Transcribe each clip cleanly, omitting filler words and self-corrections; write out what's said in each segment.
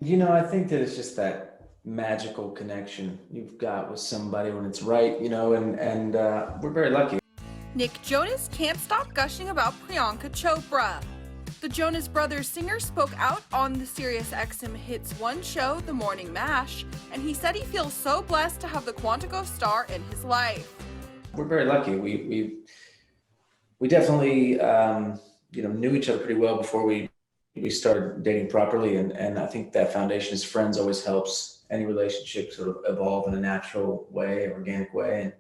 I think that it's just that magical connection you've got with somebody when it's right, and we're very lucky. Nick Jonas can't stop gushing about Priyanka Chopra. The Jonas Brothers singer spoke out on the SiriusXM Hits One show, The Morning Mash, and he said he feels so blessed to have the Quantico star in his life. We're very lucky. We definitely knew each other pretty well before we started dating properly, and I think that foundation as friends always helps any relationship sort of evolve in a natural way, organic way.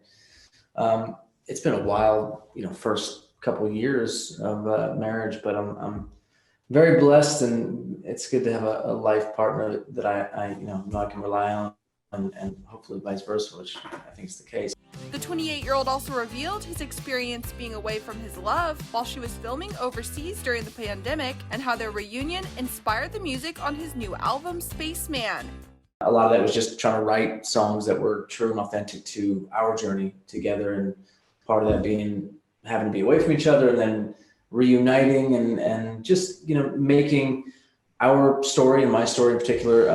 And it's been a wild, first couple of years of marriage, but I'm very blessed, and it's good to have a life partner that I know I can rely on, and hopefully vice versa, which I think is the case. The 28-year-old also revealed his experience being away from his love while she was filming overseas during the pandemic, and how their reunion inspired the music on his new album, Spaceman. A lot of that was just trying to write songs that were true and authentic to our journey together, and part of that being having to be away from each other and then reuniting and just, making our story and my story in particular,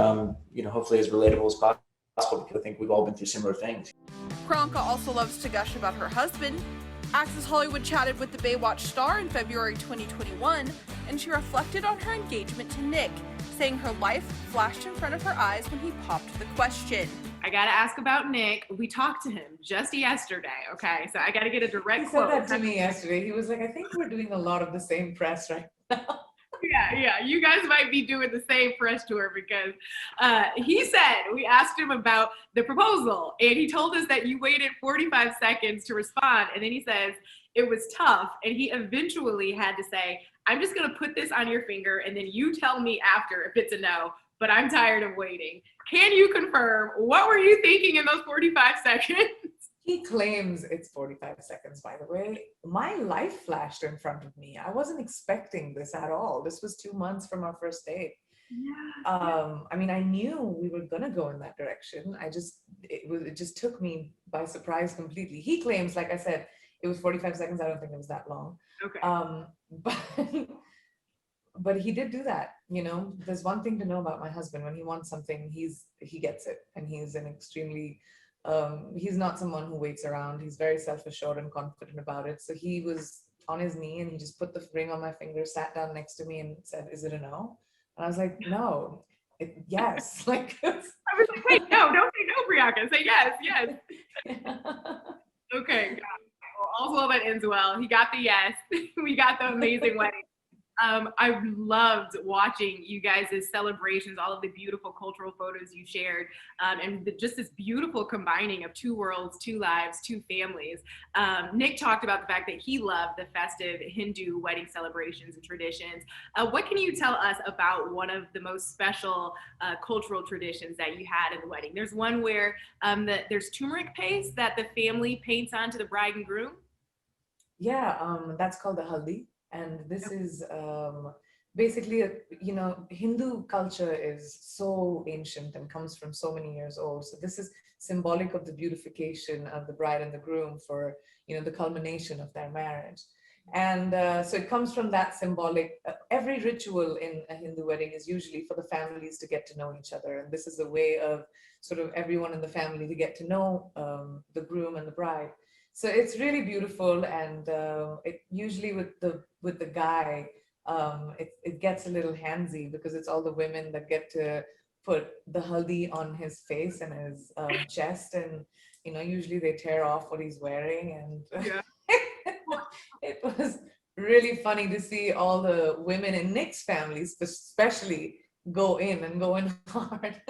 hopefully as relatable as possible, because I think we've all been through similar things. Priyanka also loves to gush about her husband. Access Hollywood chatted with the Baywatch star in February 2021, and she reflected on her engagement to Nick, saying her life flashed in front of her eyes when he popped the question. I gotta ask about Nick. We talked to him just yesterday, okay? So I gotta get a direct quote. He said that to me yesterday. He was like, I think we're doing a lot of the same press right now. Yeah. You guys might be doing the same press tour, because he said, we asked him about the proposal, and he told us that you waited 45 seconds to respond. And then he says it was tough. And he eventually had to say, I'm just going to put this on your finger, and then you tell me after if it's a no, but I'm tired of waiting. Can you confirm, what were you thinking in those 45 seconds? He claims it's 45 seconds, by the way. My life flashed in front of me. I wasn't expecting this at all. This was 2 months from our first date. Yeah. I knew we were gonna go in that direction. It just took me by surprise completely. He claims, like I said, it was 45 seconds. I don't think it was that long. Okay. But he did do that. There's one thing to know about my husband: when he wants something, he gets it, and he's an extremely he's not someone who waits around. He's very self-assured and confident about it. So he was on his knee, and he just put the ring on my finger, sat down next to me, and said, "Is it a no?" And I was like, "No, yes." I was like, wait, no, don't say no, Priyanka. Say yes. Okay. Well, also that ends well. He got the yes. We got the amazing wedding. I loved watching you guys' celebrations, all of the beautiful cultural photos you shared, and just this beautiful combining of two worlds, two lives, two families. Nick talked about the fact that he loved the festive Hindu wedding celebrations and traditions. What can you tell us about one of the most special cultural traditions that you had in the wedding? There's one where there's turmeric paste that the family paints onto the bride and groom. Yeah, that's called the haldi. And this is basically, Hindu culture is so ancient and comes from so many years old. So this is symbolic of the beautification of the bride and the groom for, the culmination of their marriage. And so it comes from that symbolic, every ritual in a Hindu wedding is usually for the families to get to know each other. And this is a way of sort of everyone in the family to get to know the groom and the bride. So it's really beautiful, and it usually with the guy, it gets a little handsy, because it's all the women that get to put the haldi on his face and his chest, and usually they tear off what he's wearing, and it was really funny to see all the women in Nick's families, especially, go in hard.